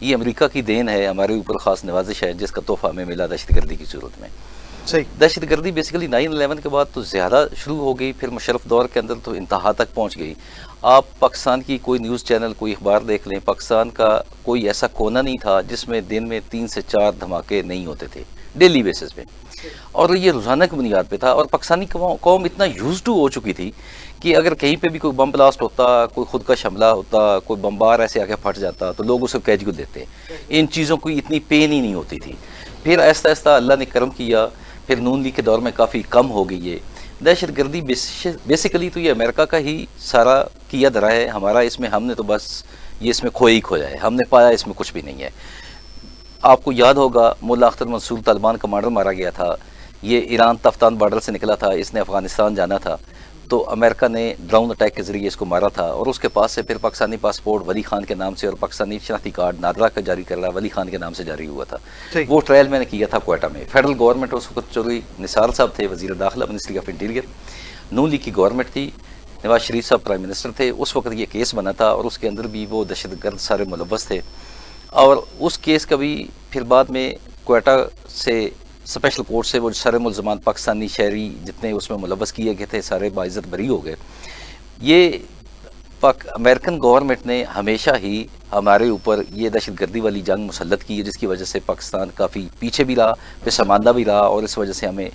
یہ امریکہ کی دین ہے, ہمارے اوپر خاص نوازش ہے جس کا تحفہ ہمیں ملا دہشت گردی کی صورت میں. صحیح. دہشت گردی بیسیکلی 9/11 کے بعد تو زیادہ شروع ہو گئی, پھر مشرف دور کے اندر تو انتہا تک پہنچ گئی. آپ پاکستان کی کوئی نیوز چینل, کوئی اخبار دیکھ لیں, پاکستان کا کوئی ایسا کونا نہیں تھا جس میں دن میں 3 سے 4 دھماکے نہیں ہوتے تھے ڈیلی بیسس پہ, اور یہ روزانہ کی بنیاد پہ تھا. اور پاکستانی قوم اتنا یوز ٹو ہو چکی تھی کہ اگر کہیں پہ بھی کوئی بم بلاسٹ ہوتا, کوئی خودکش حملہ ہوتا, کوئی بمبار ایسے آ کے پھٹ جاتا تو لوگ اسے کیجول لیتے. ان چیزوں کو اتنی پین ہی نہیں ہوتی تھی. پھر آہستہ آہستہ اللہ نے کرم کیا, پھر نون لیگ کے دور میں کافی کم ہو گئی ہے. دہشت گردی بیسیکلی تو یہ امریکہ کا ہی سارا کیا دھرا ہے, ہمارا اس میں, ہم نے تو بس یہ اس میں کھویا ہی کھویا ہے, ہم نے پایا اس میں کچھ بھی نہیں ہے. آپ کو یاد ہوگا مولا اختر منصور طالبان کمانڈر مارا گیا تھا, یہ ایران تفتان بارڈر سے نکلا تھا, اس نے افغانستان جانا تھا, تو امریکہ نے ڈرون اٹیک کے ذریعے اس کو مارا تھا. اور اس کے پاس سے پھر پاکستانی پاسپورٹ ولی خان کے نام سے اور پاکستانی شناختی کارڈ نادرا کا جاری کر رہا ولی خان کے نام سے جاری ہوا تھا. وہ ٹرائل میں نے کیا تھا کوئٹہ میں. فیڈرل گورنمنٹ اس وقت چوری نثار صاحب تھے وزیر داخلہ, ministry of interior, Noon league کی گورنمنٹ تھی, نواز شریف صاحب پرائم منسٹر تھے. اس وقت یہ کیس بنا تھا اور اس کے اندر بھی وہ دہشت گرد سارے ملوث تھے. اور اس کیس کا بھی پھر بعد میں کوئٹہ سے اسپیشل کورٹ سے وہ سارے ملزمان پاکستانی شہری جتنے اس میں ملوث کیے گئے تھے سارے باعزت بری ہو گئے. یہ امریکن گورنمنٹ نے ہمیشہ ہی ہمارے اوپر یہ دہشت گردی والی جنگ مسلط کی ہے, جس کی وجہ سے پاکستان کافی پیچھے بھی رہا, پھر سماندہ بھی رہا, اور اس وجہ سے ہمیں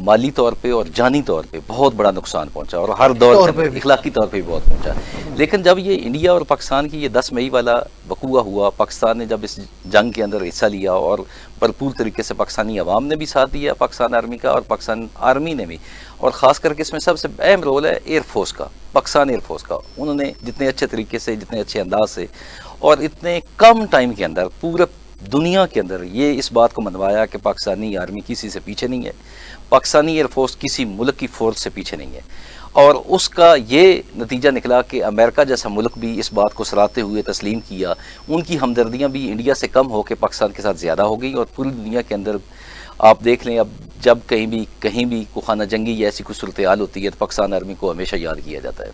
مالی طور پہ اور جانی طور پہ بہت بڑا نقصان پہنچا, اور ہر دور پہ اخلاقی طور پہ بھی بہت پہنچا. لیکن جب یہ انڈیا اور پاکستان کی یہ 10 مئی والا وقوع ہوا, پاکستان نے جب اس جنگ کے اندر حصہ لیا اور بھرپور طریقے سے پاکستانی عوام نے بھی ساتھ دیا پاکستان آرمی کا, اور پاکستان آرمی نے بھی, اور خاص کر کے اس میں سب سے اہم رول ہے ایئر فورس کا, پاکستان ایئر فورس کا. انہوں نے جتنے اچھے طریقے سے, جتنے اچھے انداز سے اور اتنے کم ٹائم کے اندر پورے دنیا کے اندر یہ اس بات کو منوایا کہ پاکستانی آرمی کسی سے پیچھے نہیں ہے, پاکستانی ایئر فورس کسی ملک کی فورس سے پیچھے نہیں ہے. اور اس کا یہ نتیجہ نکلا کہ امریکہ جیسا ملک بھی اس بات کو سراہتے ہوئے تسلیم کیا. ان کی ہمدردیاں بھی انڈیا سے کم ہو کے پاکستان کے ساتھ زیادہ ہو گئی, اور پوری دنیا کے اندر آپ دیکھ لیں اب جب کہیں بھی کوئی خانہ جنگی یا ایسی کوئی صورتحال ہوتی ہے تو پاکستان آرمی کو ہمیشہ یاد کیا جاتا ہے.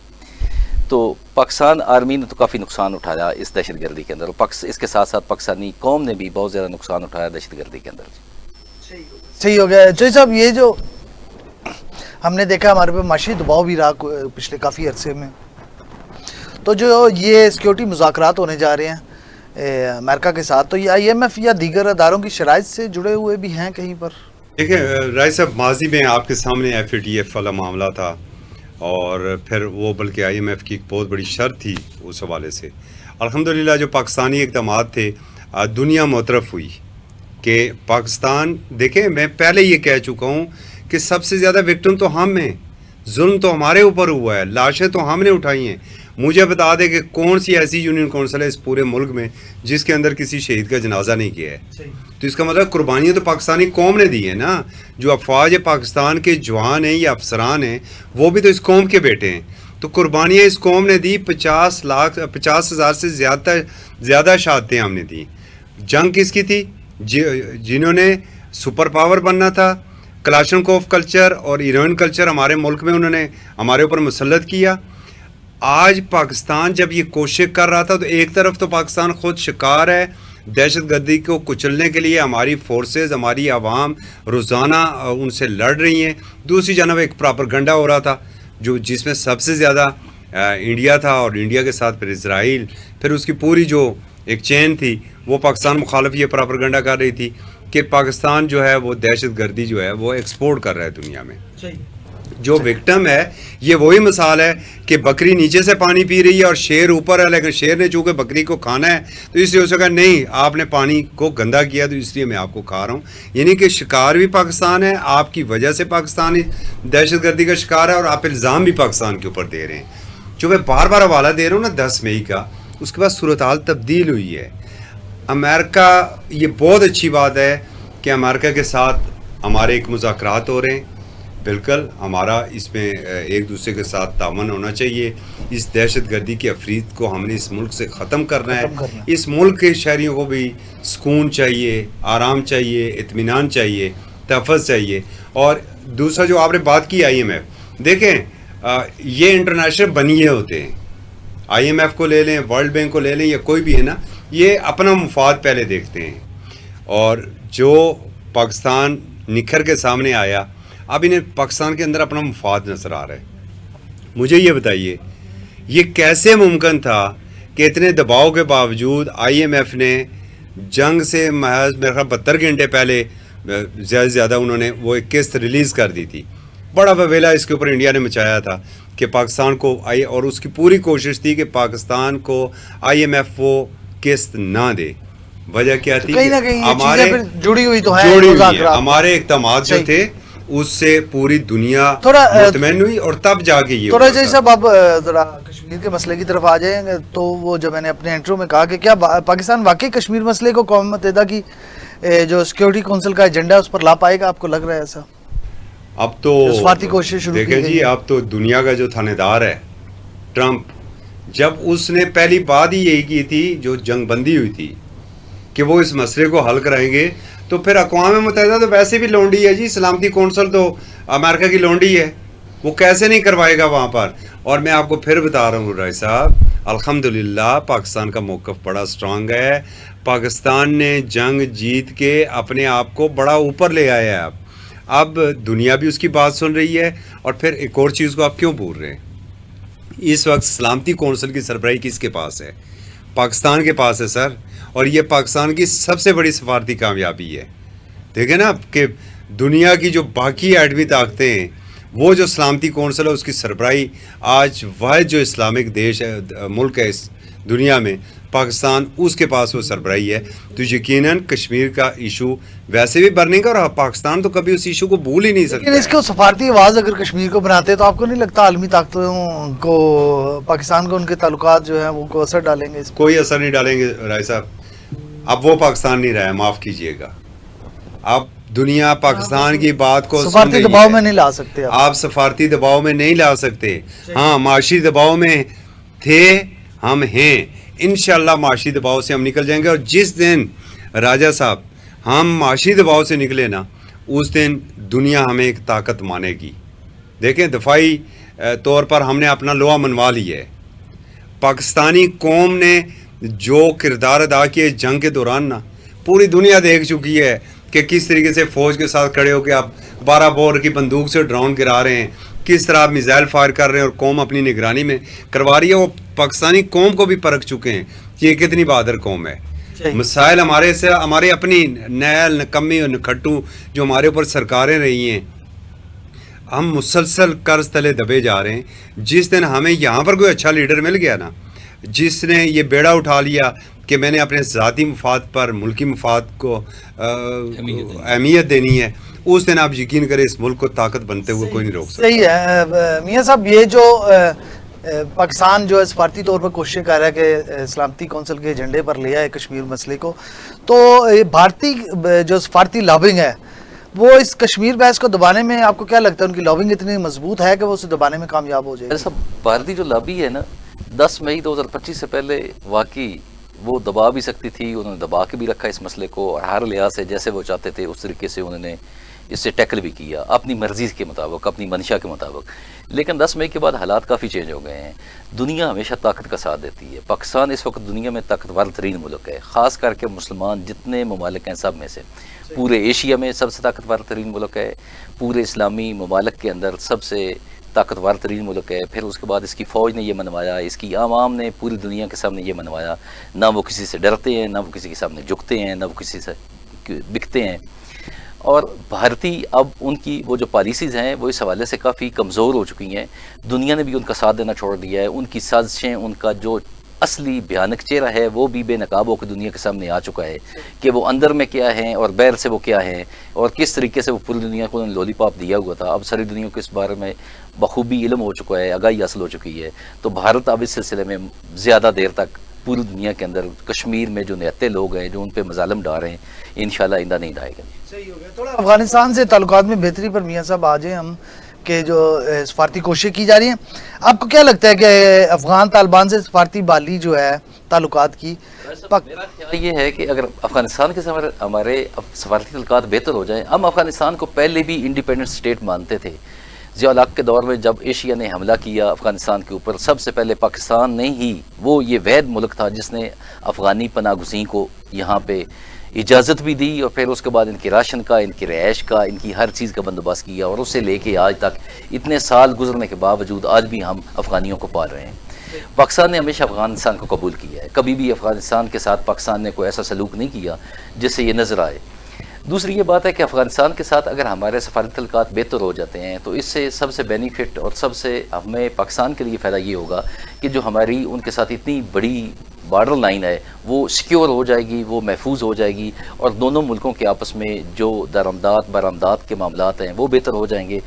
تو پاکستان آرمی نے تو کافی نقصان اٹھایا اس دہشت گردی کے اندر, اور اس کے ساتھ ساتھ پاکستانی قوم نے بھی بہت زیادہ نقصان اٹھایا دہشت گردی کے اندر. صحیح ہو گیا جی صاحب. یہ جو ہم نے دیکھا ہمارے پہ معاشی دباؤ بھی رہا پچھلے کافی عرصے میں, تو جو یہ سیکیورٹی مذاکرات ہونے جا رہے ہیں امریکہ کے ساتھ, تو یہ IMF یا دیگر اداروں کی شرائط سے جڑے ہوئے بھی ہیں کہیں پر؟ دیکھیں رائے صاحب, ماضی میں آپ کے سامنے FATF والا معاملہ تھا, اور پھر وہ بلکہ IMF کی ایک بہت بڑی شرط تھی اس حوالے سے. الحمدللہ جو پاکستانی اقدامات تھے, دنیا معترف ہوئی کہ پاکستان, دیکھیں میں پہلے یہ کہہ چکا ہوں کہ سب سے زیادہ وکٹم تو ہم ہیں, ظلم تو ہمارے اوپر ہوا ہے, لاشیں تو ہم نے اٹھائی ہیں. مجھے بتا دے کہ کون سی ایسی یونین کونسل ہے اس پورے ملک میں جس کے اندر کسی شہید کا جنازہ نہیں کیا ہے؟ تو اس کا مطلب قربانیاں تو پاکستانی قوم نے دی ہیں نا. جو افواج پاکستان کے جوان ہیں یا افسران ہیں وہ بھی تو اس قوم کے بیٹے ہیں. تو قربانیاں اس قوم نے دی, 50,000 سے زیادہ شہادتیں ہم نے دی. جنگ کس کی تھی؟ جنہوں نے سپر پاور بننا تھا. کلاشنکوف کلچر اور ہیروئن کلچر ہمارے ملک میں انہوں نے ہمارے اوپر مسلط کیا. آج پاکستان جب یہ کوشش کر رہا تھا تو ایک طرف تو پاکستان خود شکار ہے دہشت گردی کو کچلنے کے لیے, ہماری فورسز, ہماری عوام روزانہ ان سے لڑ رہی ہیں. دوسری جانب ایک پراپرگنڈا ہو رہا تھا جس میں سب سے زیادہ انڈیا تھا, اور انڈیا کے ساتھ پھر اسرائیل, پھر اس کی پوری جو ایک چین تھی وہ پاکستان مخالف یہ پراپرگنڈا کر رہی تھی کہ پاکستان جو ہے وہ دہشت گردی جو ہے وہ ایکسپورٹ کر رہا ہے دنیا میں. جو وکٹم ہے یہ وہی مثال ہے کہ بکری نیچے سے پانی پی رہی ہے اور شیر اوپر ہے, لیکن شیر نے چونکہ بکری کو کھانا ہے تو اس لیے اس نے کہا نہیں آپ نے پانی کو گندا کیا تو اس لیے میں آپ کو کھا رہا ہوں. یعنی کہ شکار بھی پاکستان ہے, آپ کی وجہ سے پاکستان دہشت گردی کا شکار ہے, اور آپ الزام بھی پاکستان کے اوپر دے رہے ہیں. جو میں بار بار حوالہ دے رہا ہوں نا 10 مئی کا, اس کے بعد صورتحال تبدیل ہوئی ہے. امریکہ, یہ بہت اچھی بات ہے کہ امریکہ کے ساتھ ہمارے ایک مذاکرات ہو رہے ہیں. بالکل ہمارا اس میں ایک دوسرے کے ساتھ تعاون ہونا چاہیے. اس دہشت گردی کی افریت کو ہم نے اس ملک سے ختم کرنا ہے. اس ملک کے شہریوں کو بھی سکون چاہیے, آرام چاہیے, اطمینان چاہیے, تحفظ چاہیے. اور دوسرا جو آپ نے بات کی IMF, دیکھیں یہ انٹرنیشنل بنیے ہوتے ہیں. IMF کو لے لیں, ورلڈ بینک کو لے لیں, یا کوئی بھی ہے نا, یہ اپنا مفاد پہلے دیکھتے ہیں، اور جو پاکستان نکھر کے سامنے آیا، اب انہیں پاکستان کے اندر اپنا مفاد نظر آ رہا ہے۔ مجھے یہ بتائیے یہ کیسے ممکن تھا کہ اتنے دباؤ کے باوجود آئی ایم ایف نے جنگ سے محض میرے خیال 72 گھنٹے پہلے زیادہ سے زیادہ انہوں نے وہ ایک قسط ریلیز کر دی تھی۔ بڑا وویلا اس کے اوپر انڈیا نے مچایا تھا کہ پاکستان کو اور اس کی پوری کوشش تھی کہ پاکستان کو آئی ایم ایف وہ قسط نہ دے۔ وجہ کیا تھی؟ کہیں نہ کہیں یہ ہمارے چیزیں پھر جڑی ہوئی تو جڑی ہیں، ہوئی ہیں، ہمارے اقدامات جو تھے اس سے پوری دنیا تھوڑا مطمئن ہوئی، اور تب جا کے یہ تھوڑا جی صاحب آپ ذرا کشمیر کے مسئلے کی طرف آ جائیں گے۔ تو وہ جو میں نے اپنے انٹرو میں کہا کہ کیا پاکستان واقعی کشمیر مسئلے کو اقوام متحدہ کی جو سیکیورٹی کونسل کا ایجنڈا ہے اس پر لا پائے گا؟ آپ کو لگ رہا ہے ایسا؟ اب تو سفارتی کوشش شروع کی دیکھیں گئی جی، ہے۔ اب تو دنیا کا جو تھانے دار ہے ٹرمپ، جب اس نے پہلی بات ہی یہی کی تھی جو جنگ بندی ہوئی تھی کہ وہ اس مسئلے کو حل کرائیں گے، تو پھر اقوام متحدہ تو ویسے بھی لونڈی ہے جی، سلامتی کونسل تو امریکہ کی لونڈی ہے، وہ کیسے نہیں کروائے گا وہاں پر۔ اور میں آپ کو پھر بتا رہا ہوں رائے صاحب، الحمدللہ پاکستان کا موقف بڑا سٹرانگ ہے۔ پاکستان نے جنگ جیت کے اپنے آپ کو بڑا اوپر لے آیا ہے۔ اب دنیا بھی اس کی بات سن رہی ہے، اور پھر ایک اور چیز کو آپ کیوں بھول رہے ہیں؟ اس وقت سلامتی کونسل کی سربراہی کس کے پاس ہے؟ پاکستان کے پاس ہے سر، اور یہ پاکستان کی سب سے بڑی سفارتی کامیابی ہے۔ دیکھیں نا کہ دنیا کی جو باقی ایٹمی طاقتیں ہیں، وہ جو سلامتی کونسل ہے اس کی سربراہی آج واحد جو اسلامک دیش ہے، ملک ہے اس دنیا میں، پاکستان، اس کے پاس وہ سربراہی ہے۔ تو یقیناً کشمیر کا ایشو ویسے بھی برننگ کا، اور پاکستان تو کبھی اس ایشو کو بھول ہی نہیں سکتا۔ لیکن اس کو سفارتی آواز اگر کشمیر کو بناتے تو آپ کو نہیں لگتا عالمی طاقتوں کو پاکستان کو ان کے تعلقات جو ہیں وہ کو اثر ڈالیں گے؟ اس کوئی اثر نہیں ڈالیں گے رائے صاحب، اب وہ پاکستان نہیں رہا ہے، معاف کیجئے گا۔ اب دنیا پاکستان کی بات کو سن سفارتی رہی دباؤ ہے۔ میں نہیں لا سکتے آپ سفارتی دباؤ میں نہیں لا سکتے، ہاں معاشی دباؤ میں تھے، ہم ہیں، انشاءاللہ معاشی دباؤ سے ہم نکل جائیں گے۔ اور جس دن راجہ صاحب ہم معاشی دباؤ سے نکلے نا، اس دن دنیا ہمیں ایک طاقت مانے گی۔ دیکھیں دفاعی طور پر ہم نے اپنا لوہا منوا لیا ہے۔ پاکستانی قوم نے جو کردار ادا کیے جنگ کے دوران نا، پوری دنیا دیکھ چکی ہے کہ کس طریقے سے فوج کے ساتھ کھڑے ہو کے آپ 12 بور کی بندوق سے ڈرون گرا رہے ہیں، کس طرح آپ میزائل فائر کر رہے ہیں، اور قوم اپنی نگرانی میں کروا رہی ہے۔ وہ پاکستانی قوم کو بھی پرکھ چکے ہیں کہ یہ کتنی بہادر قوم ہے۔ مسائل ہمارے اپنی نیل نکمی اور نکھٹو جو ہمارے اوپر سرکاریں رہی ہیں، ہم مسلسل قرض تلے دبے جا رہے ہیں۔ جس دن ہمیں یہاں پر کوئی اچھا لیڈر مل گیا نا، جس نے یہ بیڑا اٹھا لیا کہ میں نے اپنے ذاتی مفاد پر ملکی مفاد کو اہمیت دینی ہے، اس دن آپ یقین کریں اس ملک کو طاقت بنتے ہوئے کوئی نہیں روک سکتا۔ صحیح ہے میاں صاحب، یہ جو پاکستان جو ہے سفارتی طور پر کوششیں کر رہا ہے کہ سلامتی کونسل کے ایجنڈے پر لے آئے کشمیر مسئلے کو، تو بھارتی جو سفارتی لابنگ ہے وہ اس کشمیر بحث کو دبانے میں آپ کو کیا لگتا ہے ان کی لابنگ اتنی مضبوط ہے کہ وہ اسے دبانے میں کامیاب ہو جائے؟ ایسا بھارتی جو لابی ہے نا، 10 مئی 2025 سے پہلے واقعی وہ دبا بھی سکتی تھی، انہوں نے دبا کے بھی رکھا اس مسئلے کو، اور ہر لحاظ سے جیسے وہ چاہتے تھے اس طریقے سے انہوں نے اس سے ٹیکل بھی کیا اپنی مرضی کے مطابق، اپنی منشا کے مطابق۔ لیکن 10 مئی کے بعد حالات کافی چینج ہو گئے ہیں۔ دنیا ہمیشہ طاقت کا ساتھ دیتی ہے۔ پاکستان اس وقت دنیا میں طاقتور ترین ملک ہے، خاص کر کے مسلمان جتنے ممالک ہیں سب میں سے، پورے ایشیا میں سب سے طاقتور ترین ملک ہے، پورے اسلامی ممالک کے اندر سب سے طاقتور ترین ملک ہے۔ پھر اس کے بعد اس کی فوج نے یہ منوایا، اس کی عوام نے پوری دنیا کے سامنے یہ منوایا، نہ وہ کسی سے ڈرتے ہیں، نہ وہ کسی کے سامنے جھکتے ہیں، نہ وہ کسی سے بکتے ہیں۔ اور بھارتی اب ان کی وہ جو پالیسیز ہیں وہ اس حوالے سے کافی کمزور ہو چکی ہیں۔ دنیا نے بھی ان کا ساتھ دینا چھوڑ دیا ہے۔ ان کی سازشیں، ان کا جو اصلی بھیانک چہرہ ہے وہ بھی بے نقاب ہو کے دنیا کے سامنے آ چکا ہے کہ وہ اندر میں کیا ہیں اور باہر سے وہ کیا ہیں، اور کس طریقے سے وہ پوری دنیا کو انہوں نے لولی پاپ دیا ہوا تھا۔ اب ساری دنیا کو اس بارے میں بخوبی علم ہو چکا ہے، آگاہی حاصل ہو چکی ہے۔ تو بھارت اب اس سلسلے میں زیادہ دیر تک پوری دنیا کے اندر کشمیر میں جو نہتے لوگ ہیں جو ان پہ مظالم ڈال رہے ہیں، انشاءاللہ آئندہ نہیں ڈالے گا۔ صحیح ہو گیا۔ تھوڑا افغانستان سے تعلقات میں بہتری پر میاں صاحب آ جائیں ہم، کہ جو سفارتی کوششیں کی جا رہی ہیں، آپ کو کیا لگتا ہے کہ افغان طالبان سے سفارتی بحالی جو ہے تعلقات کی؟ میرا خیال یہ ہے کہ اگر افغانستان کے ساتھ ہمارے سفارتی تعلقات بہتر ہو جائیں، ہم افغانستان کو پہلے بھی انڈیپینڈنٹ اسٹیٹ مانتے تھے، ضیاء الحق کے دور میں جب ایشیا نے حملہ کیا افغانستان کے اوپر، سب سے پہلے پاکستان نے ہی، وہ یہ واحد ملک تھا جس نے افغانی پناہ گزین کو یہاں پہ اجازت بھی دی، اور پھر اس کے بعد ان کے راشن کا، ان کی رہائش کا، ان کی ہر چیز کا بندوبست کیا، اور اس سے لے کے آج تک اتنے سال گزرنے کے باوجود آج بھی ہم افغانیوں کو پال رہے ہیں۔ پاکستان نے ہمیشہ افغانستان کو قبول کیا ہے، کبھی بھی افغانستان کے ساتھ پاکستان نے کوئی ایسا سلوک نہیں کیا جس سے یہ نظر آئے۔ دوسری یہ بات ہے کہ افغانستان کے ساتھ اگر ہمارے سفارتی تعلقات بہتر ہو جاتے ہیں تو اس سے سب سے بینیفٹ اور سب سے ہمیں پاکستان کے لیے فائدہ یہ ہوگا کہ جو ہماری ان کے ساتھ اتنی بڑی بارڈر لائن ہے وہ سیکیور ہو جائے گی، وہ محفوظ ہو جائے گی، اور دونوں ملکوں کے آپس میں جو درآمدات برآمدات کے معاملات ہیں وہ بہتر ہو جائیں گے،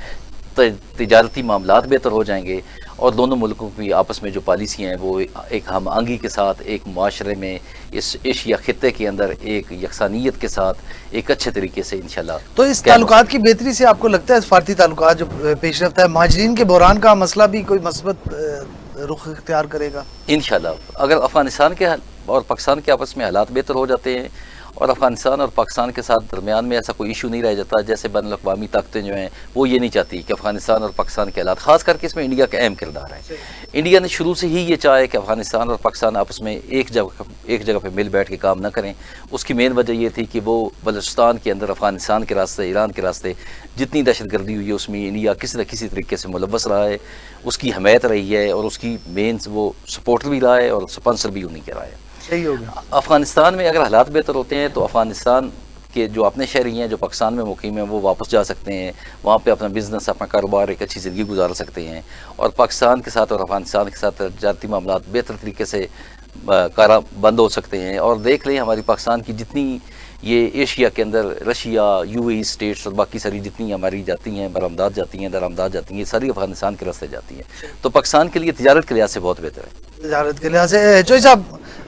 تجارتی معاملات بہتر ہو جائیں گے، اور دونوں ملکوں کی آپس میں جو پالیسی ہیں وہ ایک ہم آہنگی کے ساتھ ایک معاشرے میں اس ایشیا خطے کے اندر ایک یکسانیت کے ساتھ ایک اچھے طریقے سے انشاءاللہ۔ تو اس تعلقات کی بہتری سے آپ کو لگتا ہے سفارتی تعلقات جو پیش رفت ہے، مہاجرین کے بحران کا مسئلہ بھی کوئی مثبت رخ اختیار کرے گا؟ انشاءاللہ اگر افغانستان کے اور پاکستان کے آپس میں حالات بہتر ہو جاتے ہیں اور افغانستان اور پاکستان کے ساتھ درمیان میں ایسا کوئی ایشو نہیں رہ جاتا، جیسے بین الاقوامی طاقتیں جو ہیں وہ یہ نہیں چاہتی کہ افغانستان اور پاکستان کے حالات، خاص کر کے اس میں انڈیا کا اہم کردار ہے۔ انڈیا نے شروع سے ہی یہ چاہا ہے کہ افغانستان اور پاکستان آپس میں ایک جگہ پہ مل بیٹھ کے کام نہ کریں۔ اس کی مین وجہ یہ تھی کہ وہ بلوچستان کے اندر افغانستان کے راستے، ایران کے راستے جتنی دہشت گردی ہوئی ہے اس میں انڈیا کسی نہ کسی طریقے سے ملوث رہا ہے، اس کی حمایت رہی ہے، اور اس کی مین وہ سپورٹر بھی رہا ہے اور سپانسر بھی انہیں کے رہا ہے۔ صحیح ہو گیا۔ افغانستان میں اگر حالات بہتر ہوتے ہیں تو افغانستان کے جو اپنے شہری ہیں جو پاکستان میں مقیم ہیں وہ واپس جا سکتے ہیں، وہاں پہ اپنا بزنس، اپنا کاروبار، ایک اچھی زندگی گزار سکتے ہیں، اور پاکستان کے ساتھ اور افغانستان کے ساتھ تجارتی معاملات بہتر طریقے سے بند ہو سکتے ہیں۔ اور دیکھ لیں ہماری پاکستان کی جتنی یہ ایشیا کے اندر Russia, U A E states اور باقی ساری جتنی ہماری جاتی ہیں، برآمدات جاتی ہیں، درآمدات جاتی ہیں، ساری افغانستان کے راستے جاتی ہیں، تو پاکستان کے لیے تجارت کے لحاظ سے بہت بہتر ہے۔ تجارت کے لحاظ سے چوئی صاحب،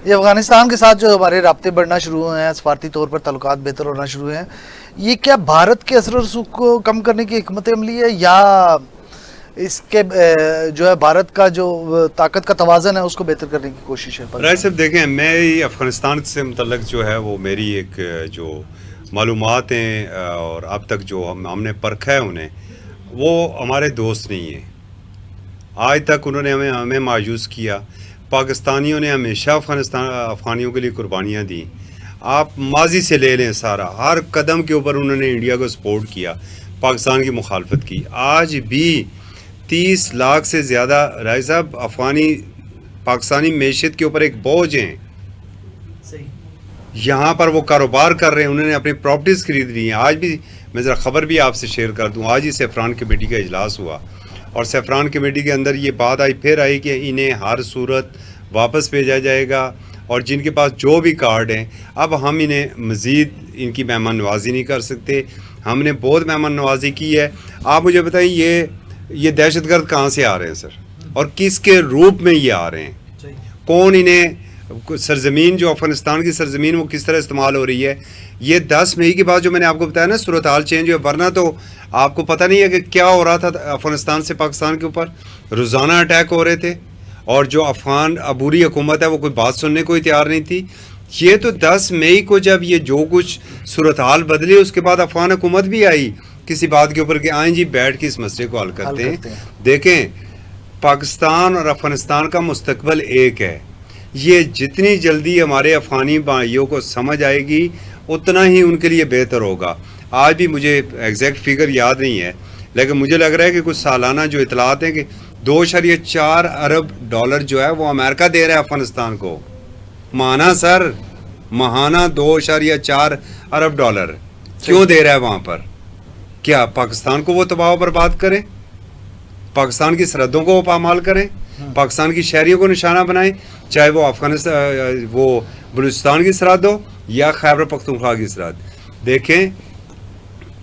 یہ افغانستان کے ساتھ جو ہمارے رابطے بڑھنا شروع ہوئے ہیں، سفارتی طور پر تعلقات بہتر ہونا شروع ہوئے ہیں، یہ کیا بھارت کے اثر و رسوخ کو کم کرنے کی حکمت عملی ہے، یا اس کے جو ہے بھارت کا جو طاقت کا توازن ہے اس کو بہتر کرنے کی کوشش ہے؟ رائے صاحب دیکھیں، میں افغانستان سے متعلق جو ہے وہ میری ایک جو معلومات ہیں اور اب تک جو ہم نے پرکھا ہے انہیں، وہ ہمارے دوست نہیں ہیں۔ آج تک انہوں نے ہمیں مایوس کیا۔ پاکستانیوں نے ہمیشہ افغانیوں کے لیے قربانیاں دیں۔ آپ ماضی سے لے لیں سارا، ہر قدم کے اوپر انہوں نے انڈیا کو سپورٹ کیا، پاکستان کی مخالفت کی۔ آج بھی 30 لاکھ سے زیادہ رائے صاحب پاکستانی معیشت کے اوپر ایک بوجھ ہیں۔ یہاں پر وہ کاروبار کر رہے ہیں، انہوں نے اپنی پراپرٹیز خرید لی ہیں۔ آج بھی میں ذرا خبر بھی آپ سے شیئر کر دوں، آج ہی سیفران کمیٹی کا اجلاس ہوا، اور سیفران کمیٹی کے اندر یہ بات پھر آئی کہ انہیں ہر صورت واپس بھیجا جائے گا، اور جن کے پاس جو بھی کارڈ ہیں اب ہم انہیں مزید ان کی مہمان نوازی نہیں کر سکتے۔ ہم نے بہت مہمان نوازی کی ہے۔ آپ مجھے بتائیں یہ دہشت گرد کہاں سے آ رہے ہیں سر، اور کس کے روپ میں یہ آ رہے ہیں؟ کون انہیں سرزمین، جو افغانستان کی سرزمین، وہ کس طرح استعمال ہو رہی ہے؟ یہ 10 مئی کے بعد جو میں نے آپ کو بتایا نا، صورتحال چینج ہوئی، ورنہ تو آپ کو پتہ نہیں ہے کہ کیا ہو رہا تھا افغانستان سے پاکستان کے اوپر، روزانہ اٹیک ہو رہے تھے، اور جو افغان عبوری حکومت ہے وہ کوئی بات سننے کو ہی تیار نہیں تھی۔ یہ تو 10 مئی کو جب یہ جو کچھ صورتحال بدلی، اس کے بعد افغان حکومت بھی آئی کسی بات کے اوپر کہ آئیں جی بیٹھ کے اس مسئلے کو حل کرتے ہیں۔ دیکھیں، پاکستان اور افغانستان کا مستقبل ایک ہے۔ یہ جتنی جلدی ہمارے افغانی بھائیوں کو سمجھ آئے گی اتنا ہی ان کے لیے بہتر ہوگا۔ آج بھی مجھے ایگزیکٹ فگر یاد نہیں ہے، لیکن مجھے لگ رہا ہے کہ کچھ سالانہ جو اطلاعات ہیں کہ 2.4 ارب ڈالر جو ہے وہ امریکہ دے رہا ہے افغانستان کو ماہانہ۔ سر ماہانہ 2.4 ارب ڈالر کیوں دے رہا ہے وہاں پر؟ کیا پاکستان کو وہ تباہ و برباد کریں؟ پاکستان کی سرحدوں کو وہ پامال کریں؟ پاکستان کی شہریوں کو نشانہ بنائیں، چاہے وہ افغانستان، وہ بلوچستان کی سرحد ہو یا خیبر پختونخوا کی سرحد؟ دیکھیں،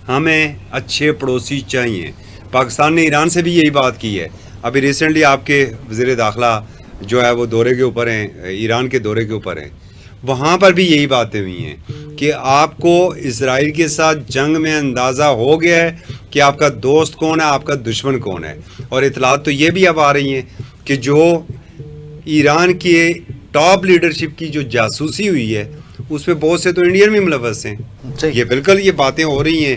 ہمیں اچھے پڑوسی چاہیے۔ پاکستان نے ایران سے بھی یہی بات کی ہے۔ ابھی ریسنٹلی آپ کے وزیر داخلہ جو ہے وہ دورے کے اوپر ہیں، ایران کے دورے کے اوپر ہیں، وہاں پر بھی یہی باتیں ہوئی ہیں کہ آپ کو اسرائیل کے ساتھ جنگ میں اندازہ ہو گیا ہے کہ آپ کا دوست کون ہے، آپ کا دشمن کون ہے۔ اور اطلاعات تو یہ بھی اب آ رہی ہیں کہ جو ایران کی ٹاپ لیڈرشپ کی جو جاسوسی ہوئی ہے اس پہ بہت سے تو انڈین بھی ملوث ہیں۔ یہ بالکل یہ باتیں ہو رہی ہیں۔